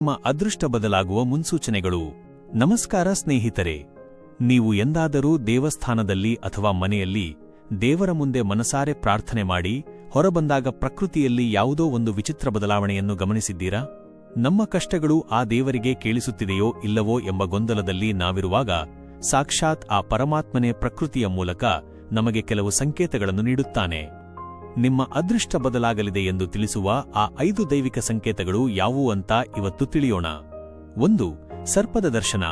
ನಿಮ್ಮ ಅದೃಷ್ಟ ಬದಲಾಗುವ ಮುನ್ಸೂಚನೆಗಳು. ನಮಸ್ಕಾರ ಸ್ನೇಹಿತರೆ, ನೀವು ಎಂದಾದರೂ ದೇವಸ್ಥಾನದಲ್ಲಿ ಅಥವಾ ಮನೆಯಲ್ಲಿ ದೇವರ ಮುಂದೆ ಮನಸಾರೆ ಪ್ರಾರ್ಥನೆ ಮಾಡಿ ಹೊರಬಂದಾಗ ಪ್ರಕೃತಿಯಲ್ಲಿ ಯಾವುದೋ ಒಂದು ವಿಚಿತ್ರ ಬದಲಾವಣೆಯನ್ನು ಗಮನಿಸಿದ್ದೀರಾ? ನಮ್ಮ ಕಷ್ಟಗಳು ಆ ದೇವರಿಗೆ ಕೇಳಿಸುತ್ತಿದೆಯೋ ಇಲ್ಲವೋ ಎಂಬ ಗೊಂದಲದಲ್ಲಿ ನಾವಿರುವಾಗ ಸಾಕ್ಷಾತ್ ಆ ಪರಮಾತ್ಮನೇ ಪ್ರಕೃತಿಯ ಮೂಲಕ ನಮಗೆ ಕೆಲವು ಸಂಕೇತಗಳನ್ನು ನೀಡುತ್ತಾನೆ. ನಿಮ್ಮ ಅದೃಷ್ಟ ಬದಲಾಗಲಿದೆ ಎಂದು ತಿಳಿಸುವ ಆ 5 ದೈವಿಕ ಸಂಕೇತಗಳು ಯಾವುವು ಅಂತ ಇವತ್ತು ತಿಳಿಯೋಣ. 1. ಸರ್ಪದ ದರ್ಶನ.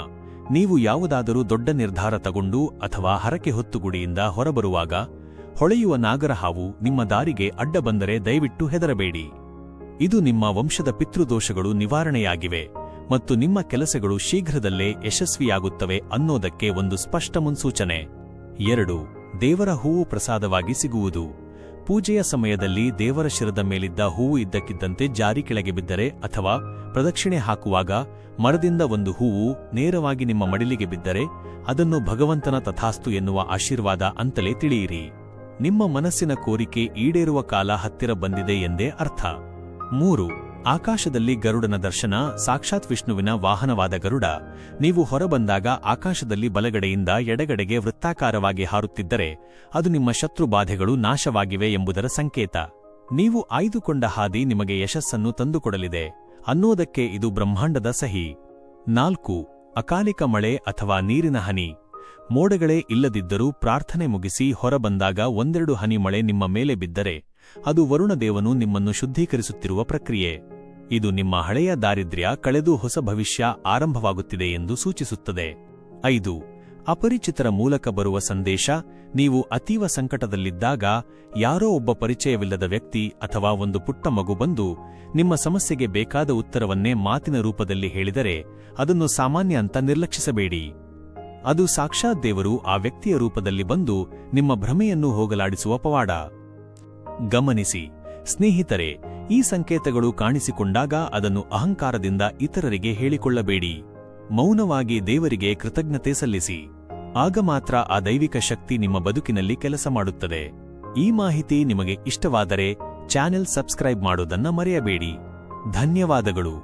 ನೀವು ಯಾವುದಾದರೂ ದೊಡ್ಡ ನಿರ್ಧಾರ ತಗೊಂಡು ಅಥವಾ ಹರಕೆ ಹೊತ್ತು ಗುಡಿಯಿಂದ ಹೊರಬರುವಾಗ ಹೊಳೆಯುವ ನಾಗರಹಾವು ನಿಮ್ಮ ದಾರಿಗೆ ಅಡ್ಡ ಬಂದರೆ ದಯವಿಟ್ಟು ಹೆದರಬೇಡಿ. ಇದು ನಿಮ್ಮ ವಂಶದ ಪಿತೃದೋಷಗಳು ನಿವಾರಣೆಯಾಗಿವೆ ಮತ್ತು ನಿಮ್ಮ ಕೆಲಸಗಳು ಶೀಘ್ರದಲ್ಲೇ ಯಶಸ್ವಿಯಾಗುತ್ತವೆ ಅನ್ನೋದಕ್ಕೆ ಒಂದು ಸ್ಪಷ್ಟ ಮುನ್ಸೂಚನೆ. 2. ದೇವರ ಹೂವು ಪ್ರಸಾದವಾಗಿ ಸಿಗುವುದು. ಪೂಜೆಯ ಸಮಯದಲ್ಲಿ ದೇವರ ಶಿರದ ಮೇಲಿದ್ದ ಹೂವು ಇದ್ದಕ್ಕಿದ್ದಂತೆ ಜಾರಿ ಕೆಳಗೆ ಬಿದ್ದರೆ ಅಥವಾ ಪ್ರದಕ್ಷಿಣೆ ಹಾಕುವಾಗ ಮರದಿಂದ ಒಂದು ಹೂವು ನೇರವಾಗಿ ನಿಮ್ಮ ಮಡಿಲಿಗೆ ಬಿದ್ದರೆ ಅದನ್ನು ಭಗವಂತನ ತಥಾಸ್ತು ಎನ್ನುವ ಆಶೀರ್ವಾದ ಅಂತಲೇ ತಿಳಿಯಿರಿ. ನಿಮ್ಮ ಮನಸ್ಸಿನ ಕೋರಿಕೆ ಈಡೇರುವ ಕಾಲ ಹತ್ತಿರ ಬಂದಿದೆ ಎಂದೇ ಅರ್ಥ. 3. ಆಕಾಶದಲ್ಲಿ ಗರುಡನ ದರ್ಶನ. ಸಾಕ್ಷಾತ್ ವಿಷ್ಣುವಿನ ವಾಹನವಾದ ಗರುಡ ನೀವು ಹೊರಬಂದಾಗ ಆಕಾಶದಲ್ಲಿ ಬಲಗಡೆಯಿಂದ ಎಡಗಡೆಗೆ ವೃತ್ತಾಕಾರವಾಗಿ ಹಾರುತ್ತಿದ್ದರೆ ಅದು ನಿಮ್ಮ ಶತ್ರುಬಾಧೆಗಳು ನಾಶವಾಗಿವೆ ಎಂಬುದರ ಸಂಕೇತ. ನೀವು ಆಯ್ದುಕೊಂಡ ಹಾದಿ ನಿಮಗೆ ಯಶಸ್ಸನ್ನು ತಂದುಕೊಡಲಿದೆ ಅನ್ನೋದಕ್ಕೆ ಇದು ಬ್ರಹ್ಮಾಂಡದ ಸಹಿ. 4. ಅಕಾಲಿಕ ಮಳೆ ಅಥವಾ ನೀರಿನ ಹನಿ. ಮೋಡಗಳೇ ಇಲ್ಲದಿದ್ದರೂ ಪ್ರಾರ್ಥನೆ ಮುಗಿಸಿ ಹೊರಬಂದಾಗ ಒಂದೆರಡು ಹನಿ ಮಳೆ ನಿಮ್ಮ ಮೇಲೆ ಬಿದ್ದರೆ ಅದು ವರುಣದೇವನು ನಿಮ್ಮನ್ನು ಶುದ್ಧೀಕರಿಸುತ್ತಿರುವ ಪ್ರಕ್ರಿಯೆ. ಇದು ನಿಮ್ಮ ಹಳೆಯ ದಾರಿದ್ರ್ಯ ಕಳೆದು ಹೊಸ ಭವಿಷ್ಯ ಆರಂಭವಾಗುತ್ತಿದೆ ಎಂದು ಸೂಚಿಸುತ್ತದೆ. 5. ಅಪರಿಚಿತರ ಮೂಲಕ ಬರುವ ಸಂದೇಶ. ನೀವು ಅತೀವ ಸಂಕಟದಲ್ಲಿದ್ದಾಗ ಯಾರೋ ಒಬ್ಬ ಪರಿಚಯವಿಲ್ಲದ ವ್ಯಕ್ತಿ ಅಥವಾ ಒಂದು ಪುಟ್ಟ ಮಗು ಬಂದು ನಿಮ್ಮ ಸಮಸ್ಯೆಗೆ ಬೇಕಾದ ಉತ್ತರವನ್ನೇ ಮಾತಿನ ರೂಪದಲ್ಲಿ ಹೇಳಿದರೆ ಅದನ್ನು ಸಾಮಾನ್ಯ ಅಂತ ನಿರ್ಲಕ್ಷಿಸಬೇಡಿ. ಅದು ಸಾಕ್ಷಾತ್ ದೇವರು ಆ ವ್ಯಕ್ತಿಯ ರೂಪದಲ್ಲಿ ಬಂದು ನಿಮ್ಮ ಭ್ರಮೆಯನ್ನು ಹೋಗಲಾಡಿಸುವ ಪವಾಡ. ಗಮನಿಸಿ ಸ್ನೇಹಿತರೆ, ಈ ಸಂಕೇತಗಳು ಕಾಣಿಸಿಕೊಂಡಾಗ ಅದನ್ನು ಅಹಂಕಾರದಿಂದ ಇತರರಿಗೆ ಹೇಳಿಕೊಳ್ಳಬೇಡಿ. ಮೌನವಾಗಿ ದೇವರಿಗೆ ಕೃತಜ್ಞತೆ ಸಲ್ಲಿಸಿ. ಆಗ ಮಾತ್ರ ಆ ದೈವಿಕ ಶಕ್ತಿ ನಿಮ್ಮ ಬದುಕಿನಲ್ಲಿ ಕೆಲಸ ಮಾಡುತ್ತದೆ. ಈ ಮಾಹಿತಿ ನಿಮಗೆ ಇಷ್ಟವಾದರೆ ಚಾನೆಲ್ ಸಬ್ಸ್ಕ್ರೈಬ್ ಮಾಡೋದನ್ನ ಮರೆಯಬೇಡಿ. ಧನ್ಯವಾದಗಳು.